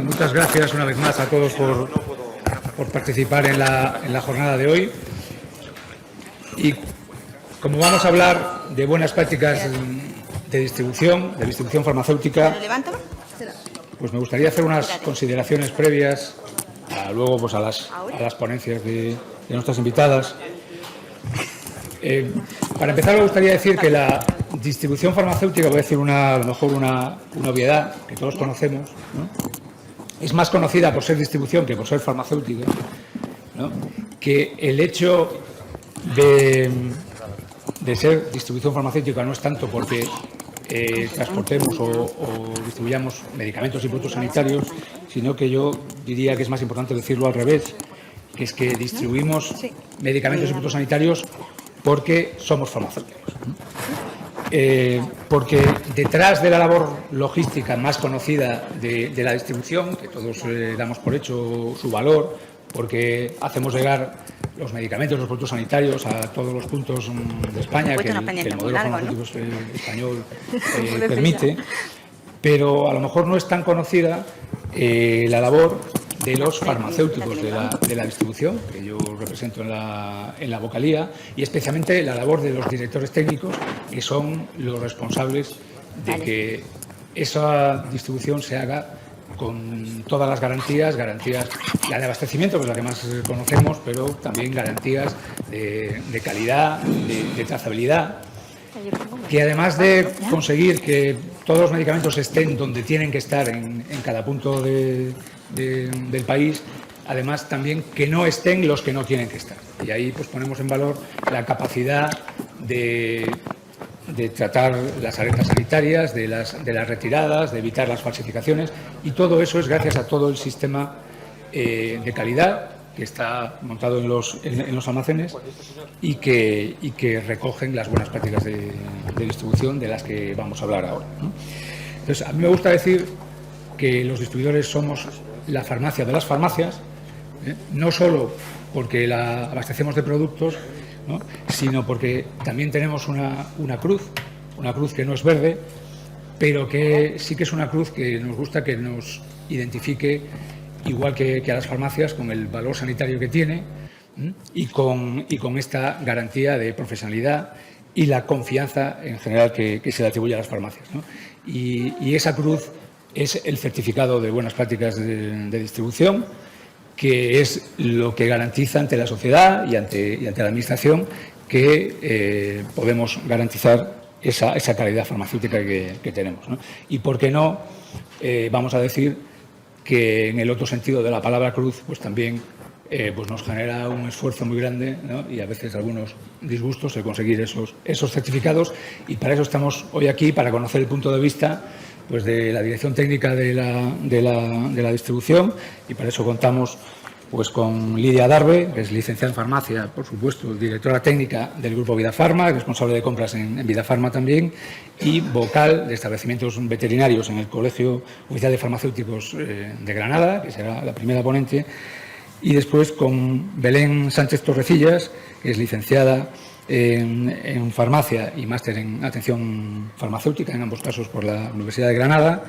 Muchas gracias una vez más a todos por participar en la jornada de hoy. Y como vamos a hablar de buenas prácticas de distribución farmacéutica, pues me gustaría hacer unas consideraciones previas luego pues a las ponencias de nuestras invitadas. Para empezar, me gustaría decir que la distribución farmacéutica, voy a decir a lo mejor una obviedad que todos conocemos, ¿no? Es más conocida por ser distribución que por ser farmacéutica, ¿no? Que el hecho de ser distribución farmacéutica no es tanto porque transportemos o distribuyamos medicamentos y productos sanitarios, sino que yo diría que es más importante decirlo al revés, que es que distribuimos medicamentos y productos sanitarios porque somos farmacéuticos. Porque detrás de la labor logística más conocida de la distribución, que todos damos por hecho su valor, porque hacemos llegar los medicamentos, los productos sanitarios a todos los puntos de España que el modelo farmacéutico español permite, pero a lo mejor no es tan conocida la labor de los farmacéuticos de la distribución, que yo represento en la vocalía, y especialmente la labor de los directores técnicos, que son los responsables de que esa distribución se haga con todas las garantías, la de abastecimiento, que es la que más conocemos, pero también garantías de calidad, de trazabilidad, que además de conseguir que todos los medicamentos estén donde tienen que estar en cada punto del país, además también que no estén los que no tienen que estar. Y ahí pues ponemos en valor la capacidad de tratar las alertas sanitarias, de las retiradas, de evitar las falsificaciones, y todo eso es gracias a todo el sistema de calidad que está montado en los almacenes y que recogen las buenas prácticas de distribución de las que vamos a hablar ahora, ¿no? Entonces, a mí me gusta decir que los distribuidores somos la farmacia de las farmacias, no solo porque la abastecemos de productos, ¿no?, sino porque también tenemos una cruz que no es verde, pero que sí que es una cruz que nos gusta que nos identifique, igual que a las farmacias, con el valor sanitario que tiene y con esta garantía de profesionalidad y la confianza en general que se le atribuye a las farmacias, ¿no? Y esa cruz es el certificado de buenas prácticas de distribución, que es lo que garantiza ante la sociedad y ante la Administración que podemos garantizar esa calidad farmacéutica que tenemos, ¿no? Y por qué no, vamos a decir que en el otro sentido de la palabra cruz, pues también pues nos genera un esfuerzo muy grande, ¿no?, y a veces algunos disgustos el conseguir esos certificados, y para eso estamos hoy aquí, para conocer el punto de vista pues de la Dirección Técnica de la Distribución, y para eso contamos pues con Lidia Darbe, que es licenciada en farmacia, por supuesto, directora técnica del Grupo Vidafarma, responsable de compras en Vidafarma también, y vocal de establecimientos veterinarios en el Colegio Oficial de Farmacéuticos de Granada, que será la primera ponente, y después con Belén Sánchez Torrecillas, que es licenciada en farmacia y máster en atención farmacéutica, en ambos casos por la Universidad de Granada,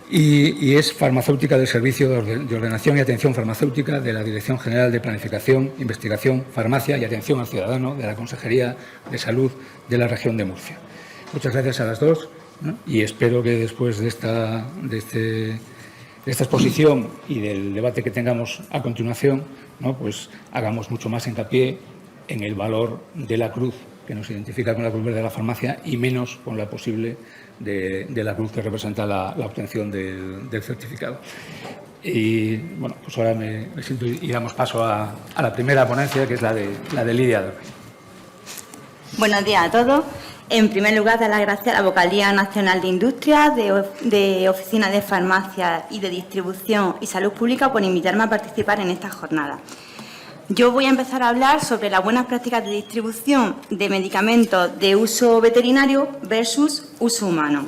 y es farmacéutica del Servicio de Ordenación y Atención Farmacéutica de la Dirección General de Planificación, Investigación, Farmacia y Atención al Ciudadano de la Consejería de Salud de la Región de Murcia. Muchas gracias a las dos, ¿no?, y espero que después de esta exposición y del debate que tengamos a continuación, ¿no?, pues hagamos mucho más hincapié en el valor de la cruz que nos identifica con la cruz verde de la farmacia y menos con la posible de la cruz que representa la obtención del certificado. Y bueno, pues ahora me siento y damos paso a la primera ponencia, que es la de Lidia Darbe. Buenos días a todos. En primer lugar, dar las gracias a la Vocalía Nacional de Industria, de Oficina de Farmacia y de Distribución y Salud Pública por invitarme a participar en esta jornada. Yo voy a empezar a hablar sobre las buenas prácticas de distribución de medicamentos de uso veterinario versus uso humano.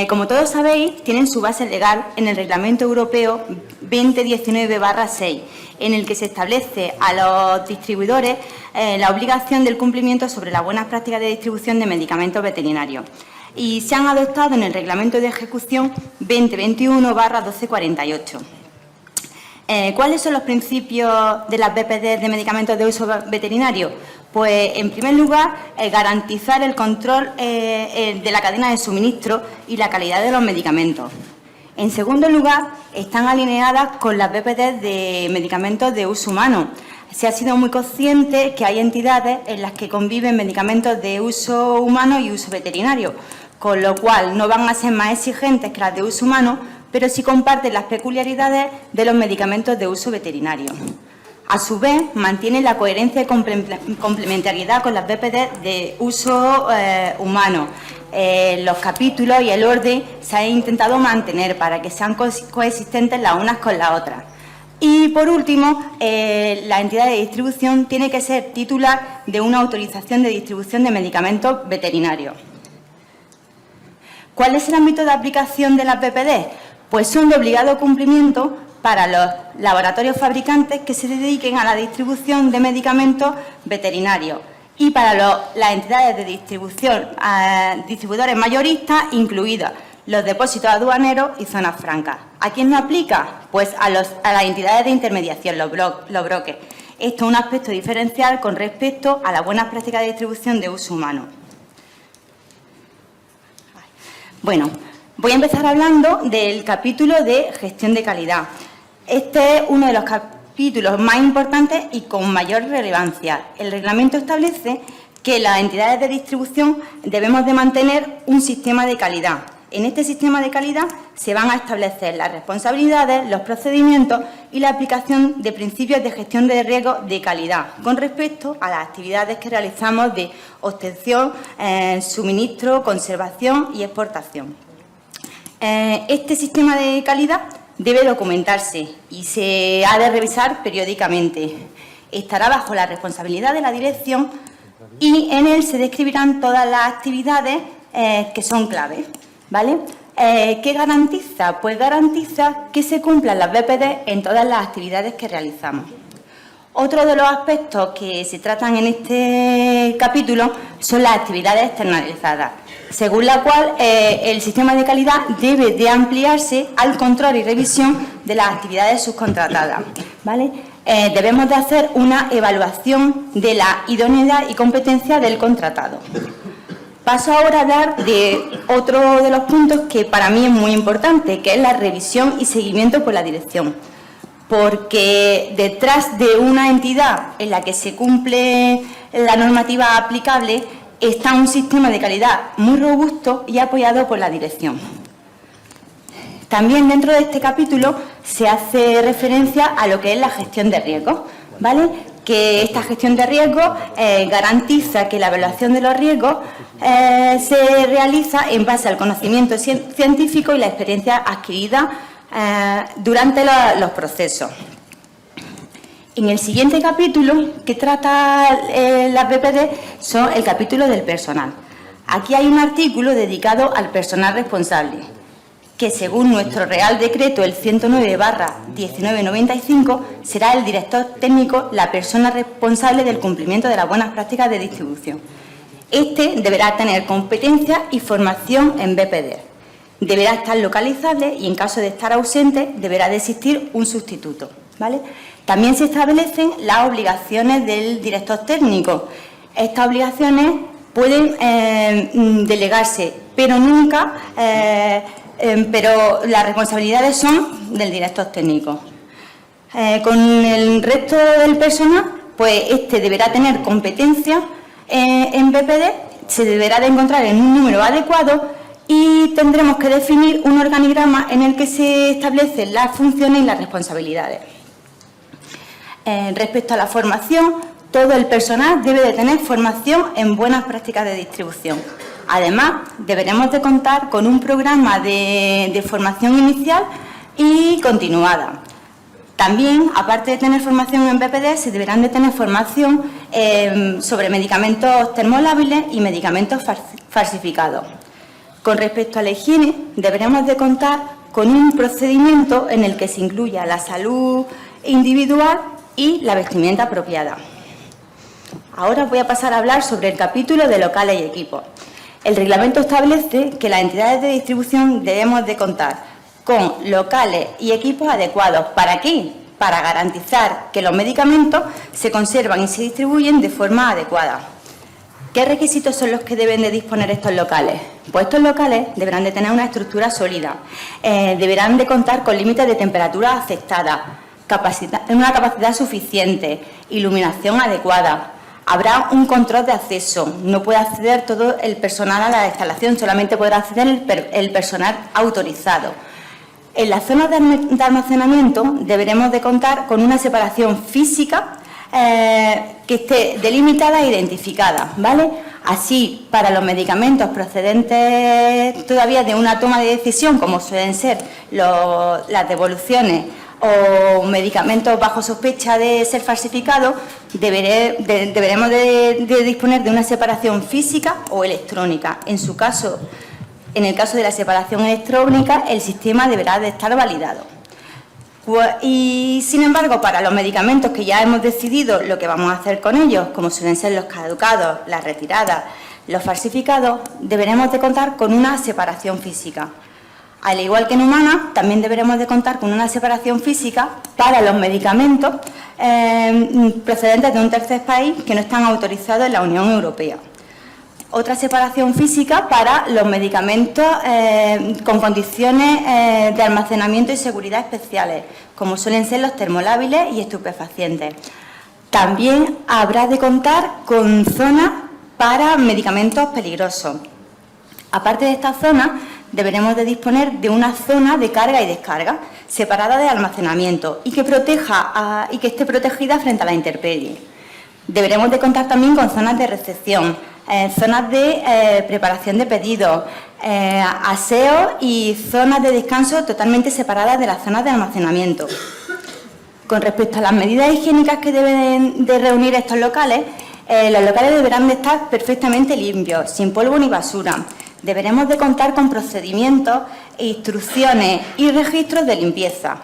Como todos sabéis, tienen su base legal en el Reglamento Europeo 2019/6, en el que se establece a los distribuidores la obligación del cumplimiento sobre las buenas prácticas de distribución de medicamentos veterinarios. Y se han adoptado en el Reglamento de Ejecución 2021/1248. ¿Cuáles son los principios de las BPD de medicamentos de uso veterinario? Pues, en primer lugar, garantizar el control de la cadena de suministro y la calidad de los medicamentos. En segundo lugar, están alineadas con las BPD de medicamentos de uso humano. Se ha sido muy consciente que hay entidades en las que conviven medicamentos de uso humano y uso veterinario, con lo cual no van a ser más exigentes que las de uso humano, pero sí comparten las peculiaridades de los medicamentos de uso veterinario. A su vez, mantienen la coherencia y complementariedad con las BPD de uso humano. Los capítulos y el orden se han intentado mantener para que sean coexistentes las unas con las otras. Y, por último, la entidad de distribución tiene que ser titular de una autorización de distribución de medicamentos veterinarios. ¿Cuál es el ámbito de aplicación de las BPD? Pues son de obligado cumplimiento para los laboratorios fabricantes que se dediquen a la distribución de medicamentos veterinarios y para las entidades de distribución, distribuidores mayoristas, incluidos los depósitos aduaneros y zonas francas. ¿A quién no aplica? Pues a las entidades de intermediación, los brokers. Esto es un aspecto diferencial con respecto a las buenas prácticas de distribución de uso humano. Bueno, voy a empezar hablando del capítulo de gestión de calidad. Este es uno de los capítulos más importantes y con mayor relevancia. El reglamento establece que las entidades de distribución debemos de mantener un sistema de calidad. En este sistema de calidad se van a establecer las responsabilidades, los procedimientos y la aplicación de principios de gestión de riesgo de calidad con respecto a las actividades que realizamos de obtención, suministro, conservación y exportación. Este sistema de calidad debe documentarse y se ha de revisar periódicamente. Estará bajo la responsabilidad de la dirección y en él se describirán todas las actividades que son claves, ¿vale? ¿Qué garantiza? Pues garantiza que se cumplan las BPD en todas las actividades que realizamos. Otro de los aspectos que se tratan en este capítulo son las actividades externalizadas, según la cual el sistema de calidad debe de ampliarse al control y revisión de las actividades subcontratadas, ¿vale? Debemos de hacer una evaluación de la idoneidad y competencia del contratado. Paso ahora a hablar de otro de los puntos que para mí es muy importante, que es la revisión y seguimiento por la dirección. Porque detrás de una entidad en la que se cumple la normativa aplicable está un sistema de calidad muy robusto y apoyado por la dirección. También dentro de este capítulo se hace referencia a lo que es la gestión de riesgos, ¿vale? Que esta gestión de riesgos garantiza que la evaluación de los riesgos se realiza en base al conocimiento científico y la experiencia adquirida durante los procesos. En el siguiente capítulo que trata las BPD son el capítulo del personal. Aquí hay un artículo dedicado al personal responsable, que según nuestro Real Decreto, el 109/1995, será el director técnico la persona responsable del cumplimiento de las buenas prácticas de distribución. Este deberá tener competencia y formación en BPD. Deberá estar localizable y, en caso de estar ausente, deberá de existir un sustituto, ¿vale? También se establecen las obligaciones del director técnico. Estas obligaciones pueden delegarse, pero nunca... pero las responsabilidades son del director técnico. Con el resto del personal, pues este deberá tener competencia en BPD, se deberá de encontrar en un número adecuado y tendremos que definir un organigrama en el que se establecen las funciones y las responsabilidades. Respecto a la formación, todo el personal debe de tener formación en buenas prácticas de distribución. Además, deberemos de contar con un programa de formación inicial y continuada. También, aparte de tener formación en BPD, se deberán de tener formación sobre medicamentos termolábiles y medicamentos falsificados. Con respecto a la higiene, deberemos de contar con un procedimiento en el que se incluya la salud individual y la vestimenta apropiada. Ahora voy a pasar a hablar sobre el capítulo de locales y equipos. El reglamento establece que las entidades de distribución debemos de contar con locales y equipos adecuados. ¿Para qué? Para garantizar que los medicamentos se conservan y se distribuyen de forma adecuada. ¿Qué requisitos son los que deben de disponer estos locales? Pues estos locales deberán de tener una estructura sólida, deberán de contar con límites de temperatura aceptadas, una capacidad suficiente, iluminación adecuada. Habrá un control de acceso, no puede acceder todo el personal a la instalación, solamente podrá acceder el personal autorizado. En las zonas de almacenamiento deberemos de contar con una separación física que esté delimitada e identificada, ¿vale? Así, para los medicamentos procedentes todavía de una toma de decisión, como suelen ser las devoluciones o medicamentos bajo sospecha de ser falsificados, deberemos de disponer de una separación física o electrónica. En el caso de la separación electrónica, el sistema deberá de estar validado. Y, sin embargo, para los medicamentos que ya hemos decidido lo que vamos a hacer con ellos, como suelen ser los caducados, las retiradas, los falsificados, deberemos de contar con una separación física. Al igual que en humanas, también deberemos de contar con una separación física para los medicamentos procedentes de un tercer país que no están autorizados en la Unión Europea. Otra separación física para los medicamentos con condiciones de almacenamiento y seguridad especiales, como suelen ser los termolábiles y estupefacientes. También habrá de contar con zonas para medicamentos peligrosos. Aparte de estas zonas, deberemos de disponer de una zona de carga y descarga separada de almacenamiento y que esté protegida frente a la intemperie. Deberemos de contar también con zonas de recepción, zonas de preparación de pedidos, aseo y zonas de descanso totalmente separadas de las zonas de almacenamiento. Con respecto a las medidas higiénicas que deben de reunir estos locales, los locales deberán de estar perfectamente limpios, sin polvo ni basura. Deberemos de contar con procedimientos, instrucciones y registros de limpieza.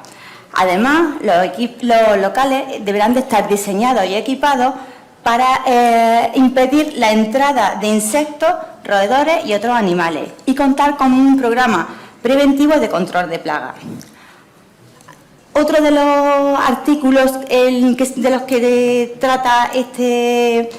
Además, los locales deberán de estar diseñados y equipados para impedir la entrada de insectos, roedores y otros animales y contar con un programa preventivo de control de plagas. Otro de los artículos de los que trata este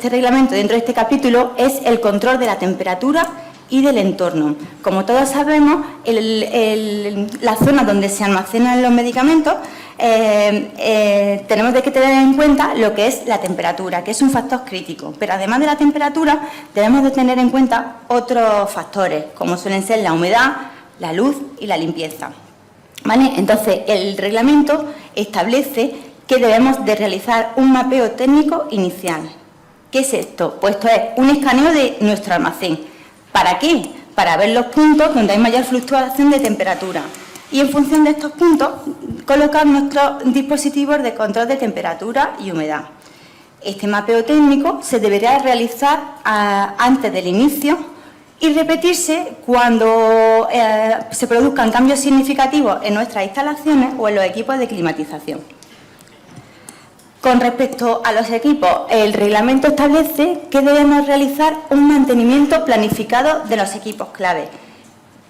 reglamento dentro de este capítulo es el control de la temperatura y del entorno. Como todos sabemos, la zona donde se almacenan los medicamentos tenemos que tener en cuenta lo que es la temperatura, que es un factor crítico. Pero además de la temperatura, debemos de tener en cuenta otros factores, como suelen ser la humedad, la luz y la limpieza. ¿Vale? Entonces, el reglamento establece que debemos de realizar un mapeo técnico inicial. ¿Qué es esto? Pues esto es un escaneo de nuestro almacén. ¿Para qué? Para ver los puntos donde hay mayor fluctuación de temperatura y, en función de estos puntos, colocar nuestros dispositivos de control de temperatura y humedad. Este mapeo técnico se deberá realizar antes del inicio y repetirse cuando se produzcan cambios significativos en nuestras instalaciones o en los equipos de climatización. Con respecto a los equipos, el reglamento establece que debemos realizar un mantenimiento planificado de los equipos clave.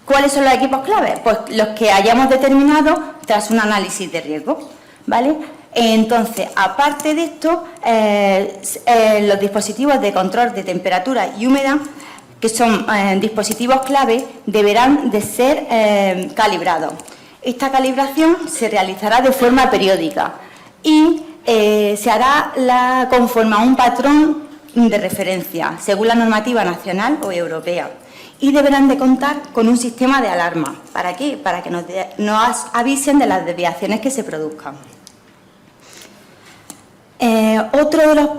¿Cuáles son los equipos clave? Pues los que hayamos determinado tras un análisis de riesgo, ¿vale? Entonces, aparte de esto, los dispositivos de control de temperatura y humedad, que son dispositivos clave, deberán de ser calibrados. Esta calibración se realizará de forma periódica y se hará conforme a un patrón de referencia, según la normativa nacional o europea, y deberán de contar con un sistema de alarma. ¿Para qué? Para que nos avisen de las desviaciones que se produzcan. Otro de los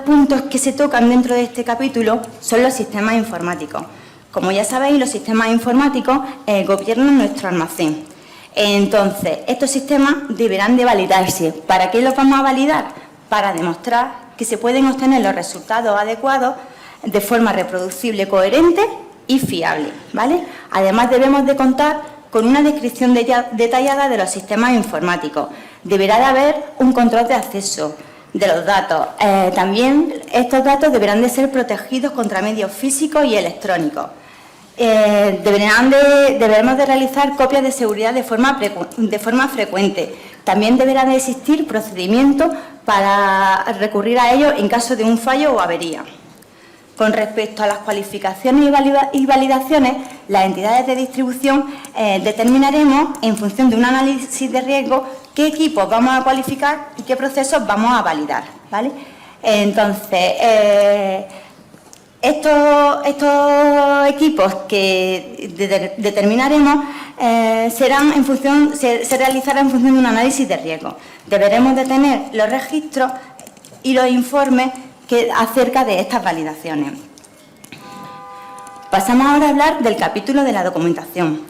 puntos que se tocan dentro de este capítulo son los sistemas informáticos. Como ya sabéis, los sistemas informáticos gobiernan nuestro almacén. Entonces, estos sistemas deberán de validarse. ¿Para qué los vamos a validar? Para demostrar que se pueden obtener los resultados adecuados de forma reproducible, coherente y fiable, ¿vale? Además, debemos de contar con una descripción detallada de los sistemas informáticos. Deberá de haber un control de acceso de los datos. También estos datos deberán de ser protegidos contra medios físicos y electrónicos. Deberemos de realizar copias de seguridad de forma frecuente. También deberá de existir procedimientos para recurrir a ellos en caso de un fallo o avería. Con respecto a las cualificaciones y validaciones, las entidades de distribución determinaremos, en función de un análisis de riesgo, qué equipos vamos a cualificar y qué procesos vamos a validar, ¿vale? Entonces, estos equipos que determinaremos se realizarán en función de un análisis de riesgo. Deberemos de tener los registros y los informes acerca de estas validaciones. Pasamos ahora a hablar del capítulo de la documentación.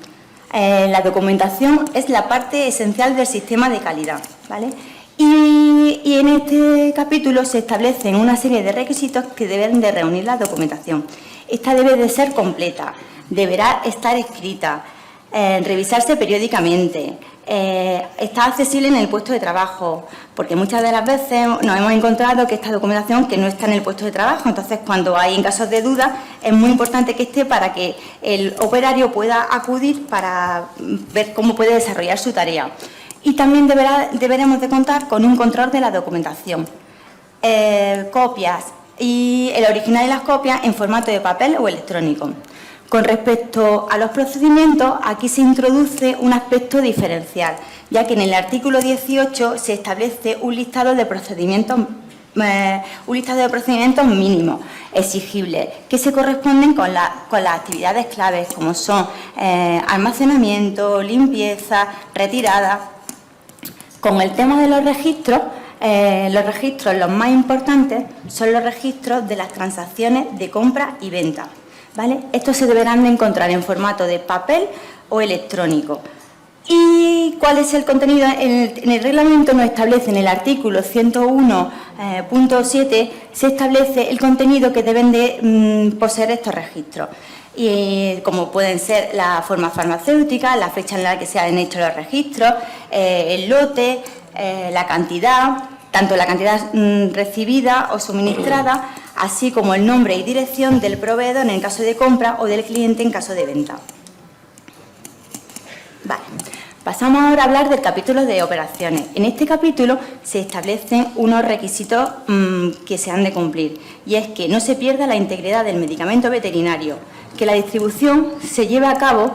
La documentación es la parte esencial del sistema de calidad, ¿vale? Y en este capítulo se establecen una serie de requisitos que deben de reunir la documentación. Esta debe de ser completa, deberá estar escrita, revisarse periódicamente, está accesible en el puesto de trabajo, porque muchas de las veces nos hemos encontrado que esta documentación que no está en el puesto de trabajo, entonces cuando hay en casos de duda es muy importante que esté para que el operario pueda acudir para ver cómo puede desarrollar su tarea. Y también deberemos de contar con un control de la documentación, copias y el original y las copias en formato de papel o electrónico. Con respecto a los procedimientos, aquí se introduce un aspecto diferencial, ya que en el artículo 18 se establece un listado de procedimientos mínimos exigibles que se corresponden con las actividades claves, como son almacenamiento, limpieza, retirada. Con el tema de los registros los más importantes son los registros de las transacciones de compra y venta, ¿vale? Estos se deberán de encontrar en formato de papel o electrónico. ¿Y cuál es el contenido? En el reglamento nos establece, en el artículo 101.7, se establece el contenido que deben de poseer estos registros. Y como pueden ser la forma farmacéutica, la fecha en la que se han hecho los registros, el lote, la cantidad, tanto la cantidad recibida o suministrada, así como el nombre y dirección del proveedor en caso de compra o del cliente en caso de venta. Vale. Pasamos ahora a hablar del capítulo de operaciones. En este capítulo se establecen unos requisitos que se han de cumplir, y es que no se pierda la integridad del medicamento veterinario, que la distribución se lleve a cabo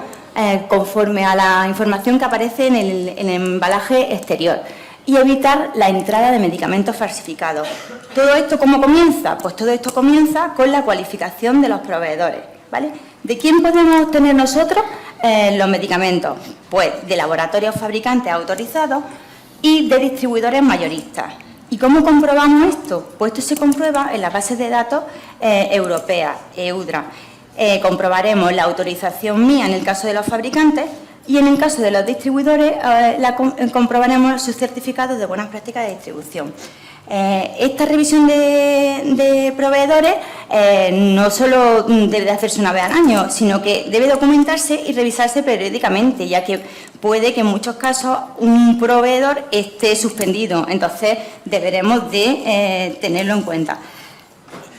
conforme a la información que aparece en el embalaje exterior, y evitar la entrada de medicamentos falsificados. ¿Todo esto cómo comienza? Pues todo esto comienza con la cualificación de los proveedores, ¿vale? ¿De quién podemos obtener nosotros los medicamentos? Pues de laboratorios fabricantes autorizados y de distribuidores mayoristas. ¿Y cómo comprobamos esto? Pues esto se comprueba en las bases de datos europeas, EUDRA. Comprobaremos la autorización mía en el caso de los fabricantes, y en el caso de los distribuidores comprobaremos sus certificados de buenas prácticas de distribución. Esta revisión de proveedores no solo debe de hacerse una vez al año, sino que debe documentarse y revisarse periódicamente, ya que puede que en muchos casos un proveedor esté suspendido, entonces deberemos de tenerlo en cuenta.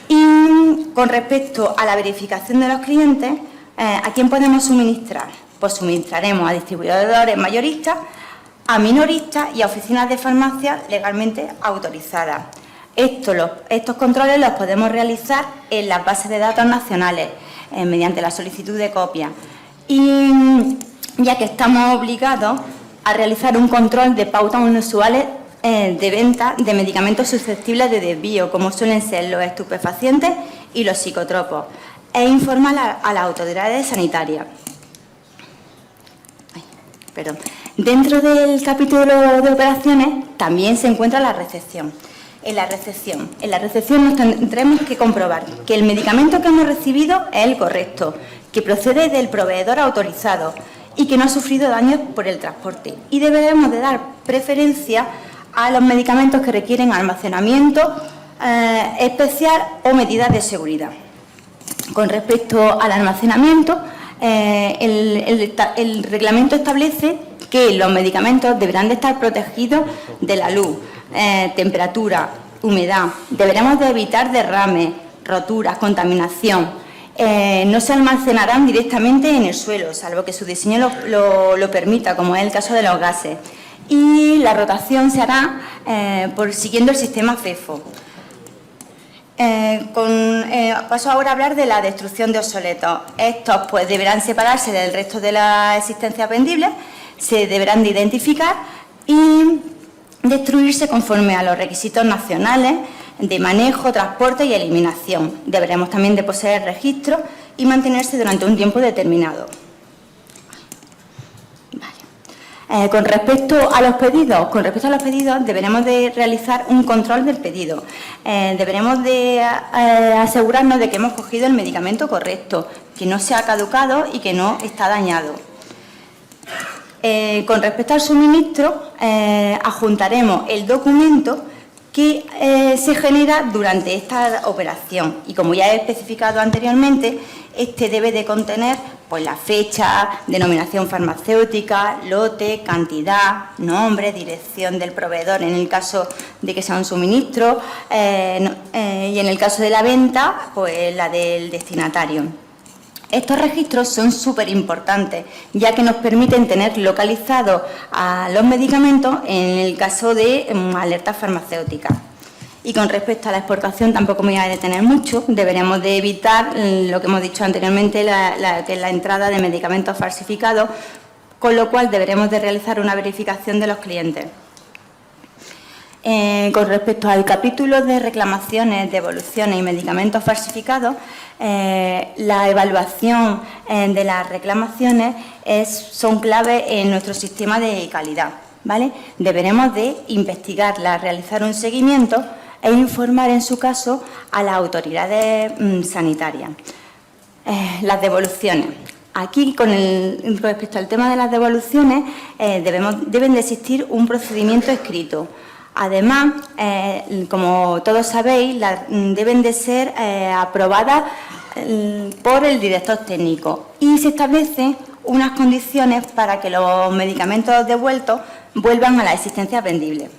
Y con respecto a la verificación de los clientes, ¿a quién podemos suministrar? Pues suministraremos a distribuidores mayoristas, a minoristas y a oficinas de farmacia legalmente autorizadas. Estos controles los podemos realizar en las bases de datos nacionales mediante la solicitud de copia, y ya que estamos obligados a realizar un control de pautas inusuales de venta de medicamentos susceptibles de desvío, como suelen ser los estupefacientes y los psicotropos, e informar a las autoridades sanitarias. Dentro del capítulo de operaciones también se encuentra la recepción. En la recepción nos tendremos que comprobar que el medicamento que hemos recibido es el correcto, que procede del proveedor autorizado y que no ha sufrido daños por el transporte. Y deberemos de dar preferencia a los medicamentos que requieren almacenamiento especial o medidas de seguridad. Con respecto al almacenamiento, El reglamento establece que los medicamentos deberán de estar protegidos de la luz, temperatura, humedad. Deberemos de evitar derrames, roturas, contaminación. No se almacenarán directamente en el suelo, salvo que su diseño lo permita, como es el caso de los gases. Y la rotación se hará siguiendo el sistema FEFO. Paso ahora a hablar de la destrucción de obsoletos. Estos pues deberán separarse del resto de las existencias vendibles, se deberán de identificar y destruirse conforme a los requisitos nacionales de manejo, transporte y eliminación. Deberemos también de poseer registros y mantenerse durante un tiempo determinado. Con respecto a los pedidos, deberemos de realizar un control del pedido. Deberemos de asegurarnos de que hemos cogido el medicamento correcto, que no se ha caducado y que no está dañado. Con respecto al suministro, adjuntaremos el documento que se genera durante esta operación y, como ya he especificado anteriormente, este debe de contener pues la fecha, denominación farmacéutica, lote, cantidad, nombre, dirección del proveedor en el caso de que sea un suministro y en el caso de la venta, pues la del destinatario. Estos registros son súper importantes, ya que nos permiten tener localizados a los medicamentos en el caso de alertas farmacéuticas. Y con respecto a la exportación, tampoco me voy a detener mucho. Deberemos de evitar lo que hemos dicho anteriormente, que es la entrada de medicamentos falsificados, con lo cual deberemos de realizar una verificación de los clientes. Con respecto al capítulo de reclamaciones, devoluciones y medicamentos falsificados, la evaluación de las reclamaciones son clave en nuestro sistema de calidad, ¿vale? Deberemos de investigarlas, realizar un seguimiento e informar, en su caso, a las autoridades sanitarias. Las devoluciones. Aquí, respecto al tema de las devoluciones, deben de existir un procedimiento escrito. Además, como todos sabéis, deben de ser aprobadas por el director técnico y se establecen unas condiciones para que los medicamentos devueltos vuelvan a las existencias vendibles.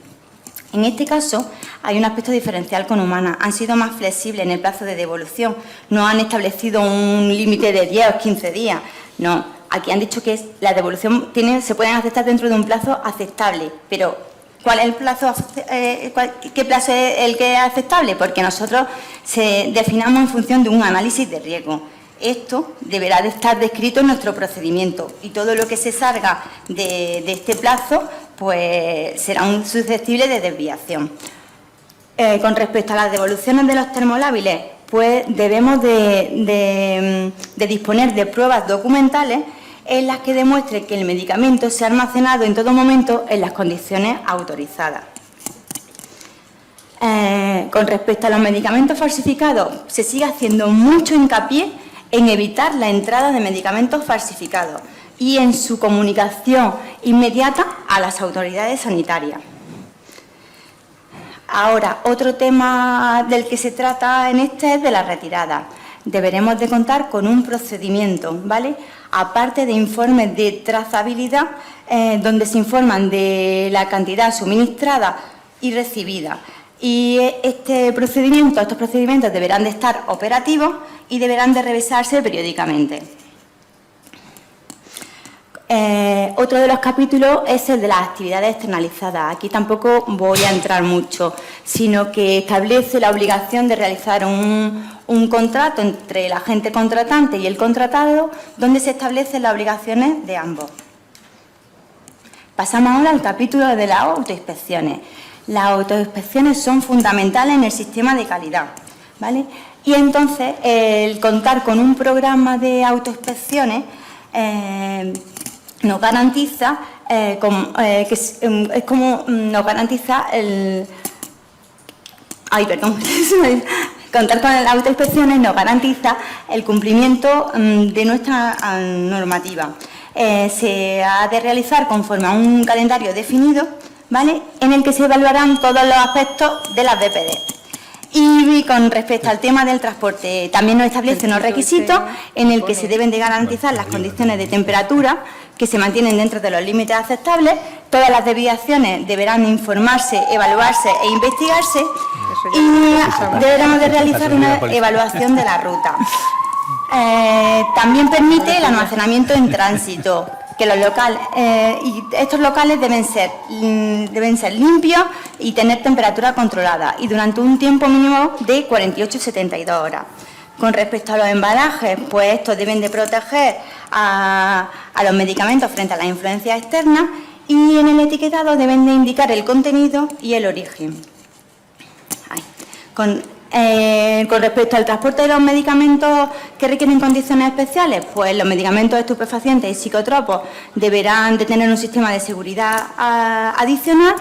En este caso, hay un aspecto diferencial con Humana. Han sido más flexibles en el plazo de devolución. No han establecido un límite de 10 o 15 días. No, aquí han dicho que la devolución se pueden aceptar dentro de un plazo aceptable. Pero, ¿cuál es el plazo? ¿Qué plazo es el que es aceptable? Porque nosotros definamos en función de un análisis de riesgo. Esto deberá de estar descrito en nuestro procedimiento y todo lo que se salga de este plazo pues será susceptible de desviación. Con respecto a las devoluciones de los termolábiles, pues debemos de disponer de pruebas documentales en las que demuestre que el medicamento se ha almacenado en todo momento en las condiciones autorizadas. Con respecto a los medicamentos falsificados, se sigue haciendo mucho hincapié en evitar la entrada de medicamentos falsificados y en su comunicación inmediata a las autoridades sanitarias. Ahora, otro tema del que se trata en este es de la retirada. Deberemos de contar con un procedimiento, ¿vale? Aparte de informes de trazabilidad, donde se informan de la cantidad suministrada y recibida. Y estos procedimientos deberán de estar operativos y deberán de revisarse periódicamente. Otro de los capítulos es el de las actividades externalizadas. Aquí tampoco voy a entrar mucho, sino que establece la obligación de realizar un contrato entre el agente contratante y el contratado, donde se establecen las obligaciones de ambos. Pasamos ahora al capítulo de las autoinspecciones. Las autoinspecciones son fundamentales en el sistema de calidad, ¿vale? Y entonces, el contar con un programa de autoinspecciones nos garantiza nos garantiza contar con las autoinspecciones nos garantiza el cumplimiento de nuestra normativa. Se ha de realizar conforme a un calendario definido, ¿vale?, en el que se evaluarán todos los aspectos de las BPD. Y con respecto al tema del transporte, también nos establece unos requisitos en el que se deben de garantizar las condiciones de temperatura que se mantienen dentro de los límites aceptables. Todas las desviaciones deberán informarse, evaluarse e investigarse y deberemos de realizar una evaluación de la ruta. También permite el almacenamiento en tránsito, que los locales y estos locales deben ser limpios y tener temperatura controlada y durante un tiempo mínimo de 48 y 72 horas. Con respecto a los embalajes, pues estos deben de proteger a los medicamentos frente a las influencias externas y en el etiquetado deben de indicar el contenido y el origen. Con respecto al transporte de los medicamentos que requieren condiciones especiales, pues los medicamentos estupefacientes y psicotropos deberán de tener un sistema de seguridad adicional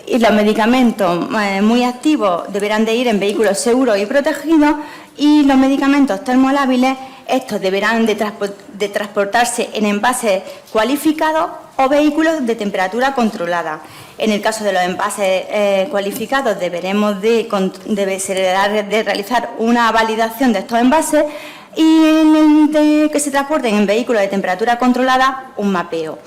y los medicamentos muy activos deberán de ir en vehículos seguros y protegidos y los medicamentos termolábiles, estos deberán de transportarse en envases cualificados o vehículos de temperatura controlada. En el caso de los envases cualificados deberemos de realizar una validación de estos envases y en el de que se transporten en vehículos de temperatura controlada, un mapeo.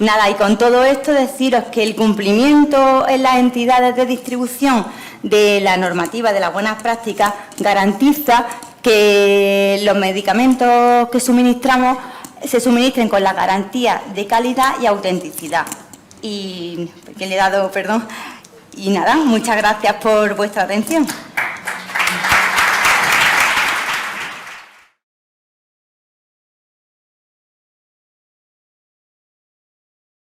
Nada, y con todo esto deciros que el cumplimiento en las entidades de distribución de la normativa de las buenas prácticas garantiza que los medicamentos que suministramos se suministren con la garantía de calidad y autenticidad. Y nada, muchas gracias por vuestra atención.